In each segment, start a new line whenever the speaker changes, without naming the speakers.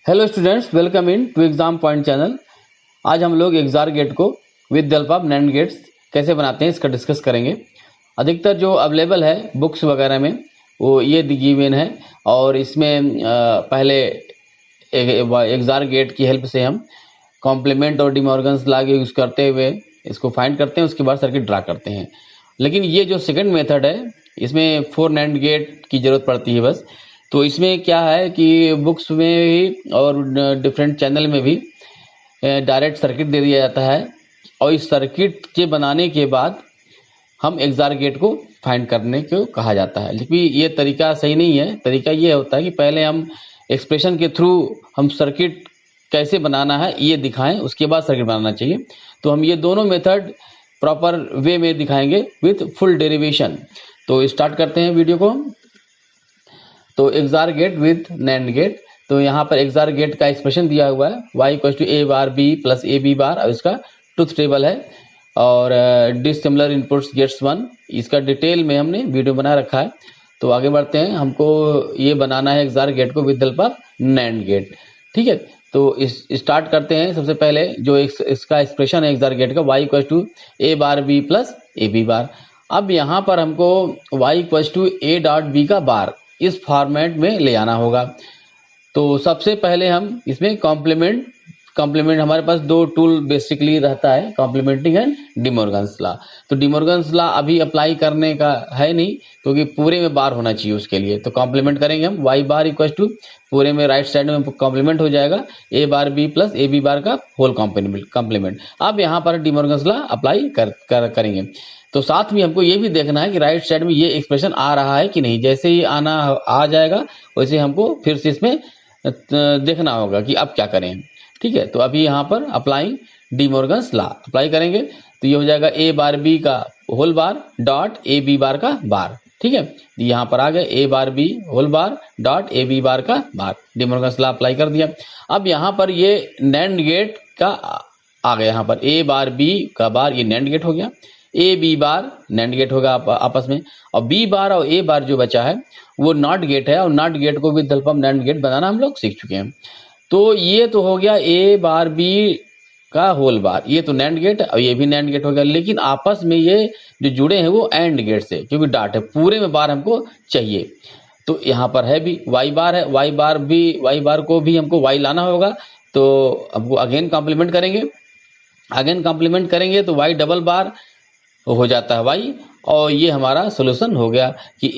Hello students, welcome in to exam point channel. आज हम लोग एग्जार गेट को with help of NAND gates कैसे बनाते हैं इसका डिस्कस करेंगे। अधिकतर जो अवेलेबल है बुक्स वगैरह में वो ये गिवन है और इसमें पहले एग्जार गेट की हेल्प से हम कॉम्प्लीमेंट और डिमॉर्गन्स लॉ के यूज़ करते हुए इसको फाइंड करते हैं, उसके बाद सर्किट ड्रा करते हैं। लेकिन ये जो सेकंड मेथड है इसमें 4 नैंड गेट की ज़रूरत पड़ती है बस। तो इसमें क्या है कि बुक्स में भी और डिफरेंट चैनल में भी डायरेक्ट सर्किट दे दिया जाता है और इस सर्किट के बनाने के बाद हम एग्जार गेट को फाइंड करने को कहा जाता है। लेकिन ये तरीका सही नहीं है। तरीका ये होता है कि पहले हम एक्सप्रेशन के थ्रू हम सर्किट कैसे बनाना है ये दिखाएं, उसके बाद सर्किट बनाना चाहिए। तो हम ये दोनों मेथड प्रॉपर वे में दिखाएंगे विथ फुल डेरिवेशन। तो स्टार्ट करते हैं वीडियो को। तो एग्जार गेट विद नैंड गेट। तो यहाँ पर एग्जार गेट का एक्सप्रेशन दिया हुआ है y = a bar b plus A B bar और इसका ट्रुथ टेबल है और डिसिमिलर इनपुट्स गेट्स 1। इसका डिटेल में हमने वीडियो बना रखा है। तो आगे बढ़ते हैं। हमको ये बनाना है एग्जार गेट को with help of NAND gate. ठीक है, तो इस स्टार्ट करते हैं। सबसे पहले जो इसका एक्सप्रेशन है एग्जार गेट का y = a bar b plus A B bar. अब यहाँ पर हमको y = a डॉट b का बार इस फॉर्मेट में ले आना होगा। तो सबसे पहले हम इसमें कॉम्प्लीमेंट हमारे पास दो टूल बेसिकली रहता है, कॉम्प्लीमेंटिंग एंड डिमॉर्गन्स लॉ। तो डिमॉर्गन्स लॉ अभी अप्लाई करने का है नहीं क्योंकि पूरे में बार होना चाहिए उसके लिए। तो कॉम्प्लीमेंट करेंगे हम y बार = पूरे में राइट साइड में कॉम्प्लीमेंट हो जाएगा a bar b plus A B bar का होल कॉम्प्लीमेंट। अब यहाँ पर डिमॉर्गन्स लॉ अप्लाई करेंगे। तो साथ में हमको ये भी देखना है कि राइट साइड में ये एक्सप्रेशन आ रहा है कि नहीं। जैसे ही आ जाएगा वैसे हमको फिर से इसमें देखना होगा कि अब क्या करें। ठीक है, तो अभी यहाँ पर अप्लाई डिमॉर्गन्स लॉ अप्लाई करेंगे। तो ये हो जाएगा a बार b का whole bar dot A B bar का बार। ठीक है, यहाँ पर आ गए a bar b whole bar dot A B bar का बार। डिमॉर्गन्स लॉ अप्लाई कर दिया। अब यहाँ पर ये नैंड गेट का आ गया। यहाँ पर a बार b का बार ये नैंड गेट हो गया, A B bar NAND gate होगा आपस में, और बी बार और ए बार जो बचा है वो नॉट गेट है और नॉट गेट को with help of NAND gate बनाना हम लोग सीख चुके हैं। तो ये तो हो गया ए बार बी का होल बार, ये तो नैंड गेट और ये भी नैंड गेट हो गया। लेकिन आपस में ये जो जुड़े हैं वो एंड गेट से, क्योंकि डॉट है, पूरे में बार हमको चाहिए। तो यहाँ पर है भी वाई बार है, वाई बार को भी हमको वाई लाना होगा। तो हमको अगेन कॉम्प्लीमेंट करेंगे तो वाई डबल बार हो जाता है y, और ये हमारा सोल्यूशन हो गया कि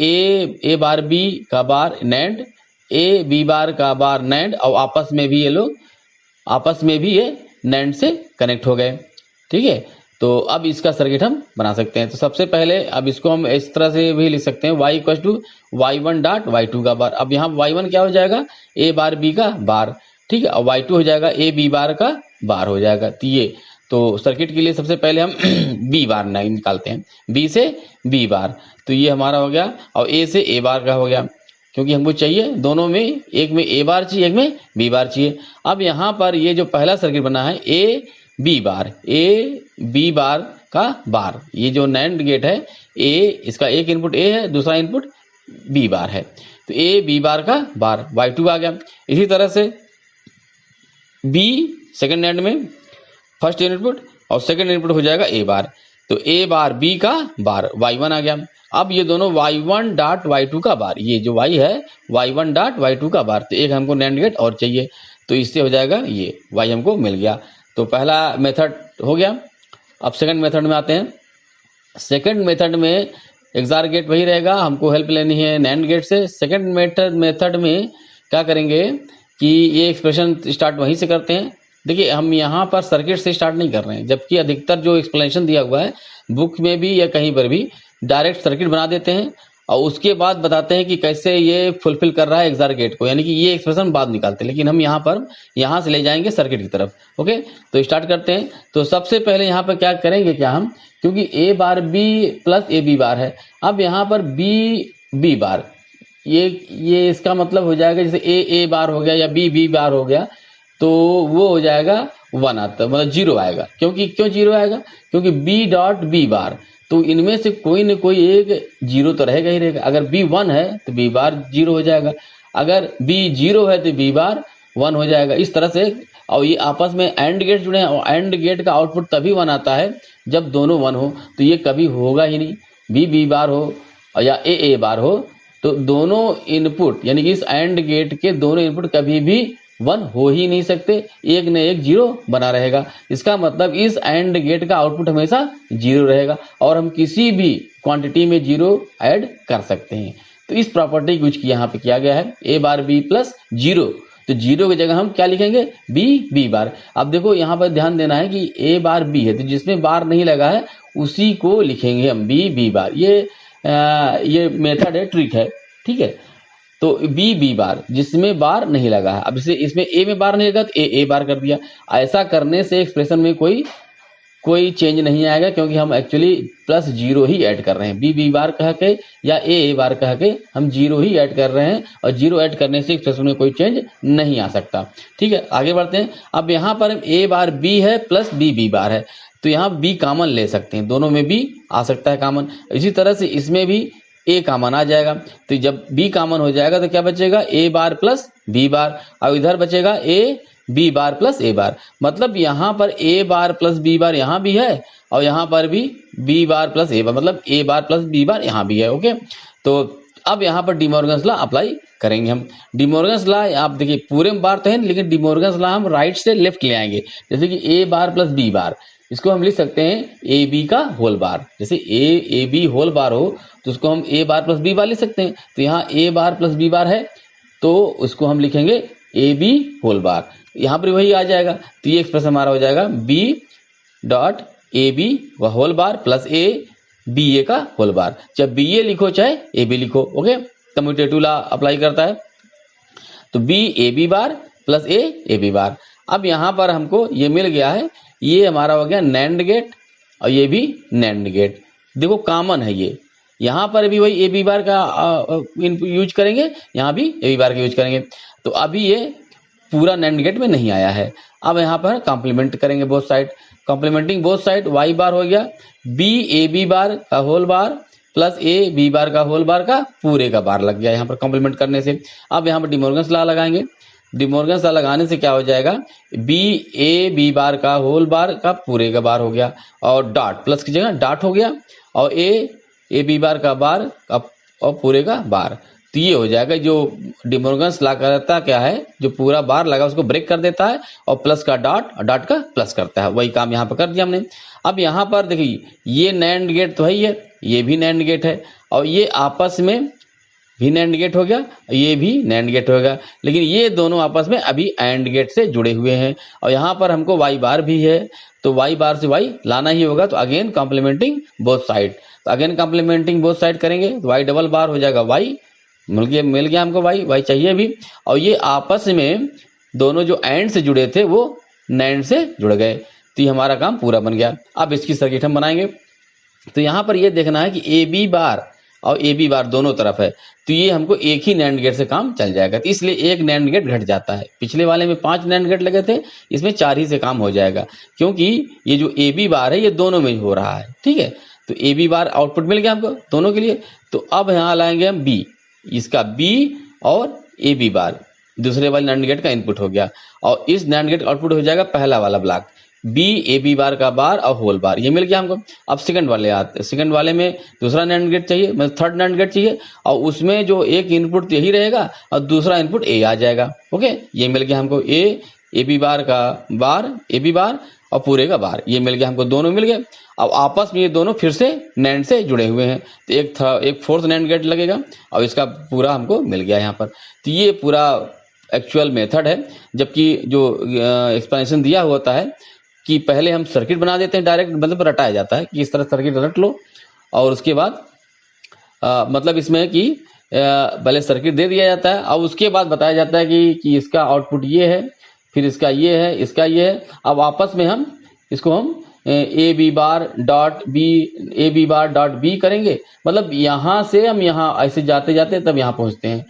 ए बार बी का बार नैंड, ए बी बार का बार नैंड, और आपस में भी ये नैंड से कनेक्ट हो गए। ठीक है, तो अब इसका सर्किट हम बना सकते हैं। तो सबसे पहले अब इसको हम इस तरह से भी लिख सकते हैं y = y1 डॉट y2 का बार। अब यहाँ y1 क्या हो जाएगा, a बार b का बार। ठीक है, और y2 हो जाएगा a b बार का बार हो जाएगा। तो सर्किट के लिए सबसे पहले हम b बार निकालते हैं, b से b बार। तो ये हमारा हो गया, और a से a बार का हो गया, क्योंकि हमको चाहिए दोनों में, एक में a बार चाहिए, एक में b बार चाहिए। अब यहाँ पर ये जो पहला सर्किट बना है a b बार का बार, ये जो नैंड गेट है इसका एक इनपुट a है, दूसरा इनपुट b बार है। तो a b बार का बार y2 आ गया। इसी तरह से b सेकेंड नैंड में फर्स्ट इनपुट और सेकंड इनपुट हो जाएगा a बार। तो a बार b का बार y1 आ गया। अब ये दोनों y1 डॉट y2 का बार, ये जो y है y1 डॉट y2 का बार। तो एक हमको नैंड गेट और चाहिए, तो इससे हो जाएगा ये y हमको मिल गया। तो पहला मेथड हो गया। अब सेकंड मेथड में आते हैं। सेकंड मेथड में एग्जार गेट वही रहेगा, हमको हेल्प लेनी है नैंड गेट से। सेकंड मेथड में क्या करेंगे कि ये एक्सप्रेशन स्टार्ट वहीं से करते हैं। देखिए, हम यहाँ पर सर्किट से स्टार्ट नहीं कर रहे हैं, जबकि अधिकतर जो एक्सप्लेनेशन दिया हुआ है बुक में भी या कहीं पर भी डायरेक्ट सर्किट बना देते हैं और उसके बाद बताते हैं कि कैसे ये फुलफिल कर रहा है एग्जार गेट को, यानी कि ये एक्सप्रेशन बाद निकालते हैं। लेकिन हम यहाँ से ले जाएंगे सर्किट की तरफ। ओके, तो स्टार्ट करते हैं। तो सबसे पहले यहाँ पर क्या करेंगे, हम क्योंकि A bar B plus A B bar है, अब यहाँ पर बी बार, ये इसका मतलब हो जाएगा जैसे ए बार हो गया या बी बार हो गया, तो वो हो जाएगा 1 आता, मतलब 0 आएगा। क्यों 0 आएगा, क्योंकि b डॉट b बार, तो इनमें से कोई न कोई एक 0 तो रहेगा ही। अगर b 1 है तो b बार 0 हो जाएगा, अगर b 0 है तो b बार 1 हो जाएगा इस तरह से। और ये आपस में एंड गेट जुड़े हैं और एंड गेट का आउटपुट तभी 1 आता है जब दोनों 1 हो, तो ये कभी होगा ही नहीं। बी बार हो या ए बार हो तो दोनों इनपुट यानी कि इस एंड गेट के दोनों इनपुट कभी भी 1 हो ही नहीं सकते, एक न एक 0 बना रहेगा। इसका मतलब इस एंड गेट का आउटपुट हमेशा 0 रहेगा और हम किसी भी क्वांटिटी में 0 ऐड कर सकते हैं। तो इस प्रॉपर्टी को यहाँ पे किया गया है ए बार बी प्लस 0। तो 0 की जगह हम क्या लिखेंगे बी बार। अब देखो यहाँ पर ध्यान देना है कि ए बार बी है तो जिसमें बार नहीं लगा है उसी को लिखेंगे हम बी बार। ये मेथड है, ट्रिक है, ठीक है। तो बी बार जिसमें बार नहीं लगा है। अब इसे इसमें ए में बार नहीं लगा तो ए बार कर दिया। ऐसा करने से एक्सप्रेशन में कोई चेंज नहीं आएगा क्योंकि हम एक्चुअली प्लस 0 ही ऐड कर रहे हैं। बी बार कह के या ए बार कह के हम 0 ही ऐड कर रहे हैं और 0 ऐड करने से एक्सप्रेशन में कोई चेंज नहीं आ सकता, ठीक है। आगे बढ़ते हैं। अब यहाँ पर ए बार बी है प्लस बी बार है तो यहाँ बी कॉमन ले सकते हैं, दोनों में बी आ सकता है कॉमन। इसी तरह से इसमें भी ए कॉमन आ जाएगा तो जब बी कॉमन हो जाएगा तो क्या बचेगा ए बार प्लस बी बार और इधर बचेगा ए बी बार प्लस ए बार। मतलब यहाँ पर ए बार प्लस बी बार यहाँ भी है और यहाँ पर भी बी बार प्लस ए बार, मतलब ए बार प्लस बी बार यहाँ भी है। ओके, तो अब यहाँ पर डिमॉर्गन्स लॉ अप्लाई करेंगे हम। डिमॉर्गन्स लॉ आप देखिए पूरे में बार तो है लेकिन डिमॉर्गन्स लॉ हम राइट से लेफ्ट ले आएंगे। जैसे कि ए बार प्लस बी बार, इसको हम लिख सकते हैं ए बी का होल बार। जैसे ए बी होल बार हो तो उसको हम ए बार प्लस बी बार लिख सकते हैं। तो यहाँ ए बार प्लस बी बार है तो उसको हम लिखेंगे ए बी होल बार, यहाँ पर वही आ जाएगा। तो ये एक्सप्रेशन हमारा हो जाएगा बी डॉट ए बी व whole bar plus A B A का होल बार। चाहे बी ए लिखो चाहे ए बी लिखो। ओके, कम्यूटेटिव लॉ अप्लाई करता है तो B A B bar plus A B bar. अब यहाँ पर हमको ये मिल गया है, ये हमारा हो गया नैंड गेट और ये भी नैंड गेट। देखो कॉमन है ये, यहाँ पर भी वही ए बी बार का यूज करेंगे, यहाँ भी ए बी बार का यूज करेंगे। तो अभी ये पूरा नैंड गेट में नहीं आया है। अब यहाँ पर कॉम्प्लीमेंट करेंगे both side. Complementing both side Y bar हो गया बी ए बी बार का whole bar plus A B bar का होल बार का पूरे का बार लग गया यहाँ पर कॉम्प्लीमेंट करने से। अब यहाँ पर डिमॉर्गन्स लॉ लगाएंगे। डिमॉर्गन्स लॉ लगाने से क्या हो जाएगा बी ए बी बार का होल बार का पूरे का बार हो गया और डॉट प्लस की जगह डॉट हो गया और ए बी बार का बार और पूरे का बार। तो ये हो जाएगा जो डिमॉर्गन्स लॉ करता क्या है, जो पूरा बार लगा उसको ब्रेक कर देता है और प्लस का डॉट और डॉट का प्लस करता है। वही काम यहाँ पर कर दिया हमने। अब यहाँ पर देखिए ये नैंड गेट तो है ही है, ये भी नैंड गेट है और ये आपस में भी नैंड गेट हो गया, ये भी नैंड गेट होगा, लेकिन ये दोनों आपस में अभी एंड गेट से जुड़े हुए हैं। और यहाँ पर हमको वाई बार भी है तो वाई बार से वाई लाना ही होगा। तो अगेन कॉम्प्लीमेंटिंग बोथ साइड, तो अगेन कॉम्प्लीमेंटिंग बोथ साइड करेंगे तो वाई डबल बार हो जाएगा वाई, मिल गया हमको वाई चाहिए भी। और ये आपस में दोनों जो एंड से जुड़े थे वो नैंड से जुड़ गए, तो ये हमारा काम पूरा बन गया। अब इसकी सर्किट हम बनाएंगे। तो यहाँ पर ये देखना है कि ए बी बार और ए बी बार दोनों तरफ है तो ये हमको एक ही नैंड गेट से काम चल जाएगा। तो इसलिए एक नैंड गेट घट जाता है। पिछले वाले में 5 नैंड गेट लगे थे, इसमें 4 ही से काम हो जाएगा क्योंकि ये जो ए बी बार है ये दोनों में हो रहा है, ठीक है। तो ए बी बार आउटपुट मिल गया हमको दोनों के लिए। तो अब यहाँ लाएंगे हम बी, इसका बी और ए बी बार दूसरे वाले नैंड गेट का इनपुट हो गया और इस नैंड गेट आउटपुट हो जाएगा पहला वाला block B A B bar का बार और होल बार, ये मिल गया हमको। अब सेकंड वाले आते हैं। सेकंड वाले में दूसरा नैंड गेट चाहिए, मतलब थर्ड नैंड गेट चाहिए और उसमें जो एक इनपुट यही रहेगा और दूसरा इनपुट ए आ जाएगा। ओके, ये मिल गया हमको ए बी बार का बार ए बी बार और पूरे का बार, ये मिल गया हमको, दोनों मिल गए। अब आपस में ये दोनों फिर से नैंड से जुड़े हुए हैं तो एक फोर्थ नैंड गेट लगेगा और इसका पूरा हमको मिल गया यहाँ पर। तो ये पूरा एक्चुअल मेथड है, जबकि जो एक्सप्लेनेशन दिया होता है कि पहले हम सर्किट बना देते हैं डायरेक्ट, मतलब रटाया जाता है कि इस तरह सर्किट रट लो और उसके बाद मतलब इसमें कि पहले सर्किट दे दिया जाता है और उसके बाद बताया जाता है कि इसका आउटपुट ये है, फिर इसका ये है, इसका ये है। अब आपस में हम इसको हम A B bar dot B करेंगे, मतलब यहाँ से हम यहाँ ऐसे जाते जाते तब यहाँ पहुँचते हैं।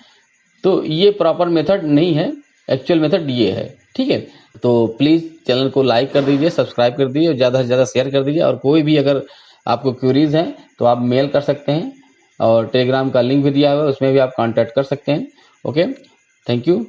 तो ये प्रॉपर मेथड नहीं है, एक्चुअल मेथड ये है, ठीक है। तो प्लीज़ चैनल को लाइक कर दीजिए, सब्सक्राइब कर दीजिए और ज़्यादा से ज़्यादा शेयर कर दीजिए। और कोई भी अगर आपको क्वेरीज हैं तो आप मेल कर सकते हैं और टेलीग्राम का लिंक भी दिया हुआ है, उसमें भी आप कांटेक्ट कर सकते हैं। Okay, thank you.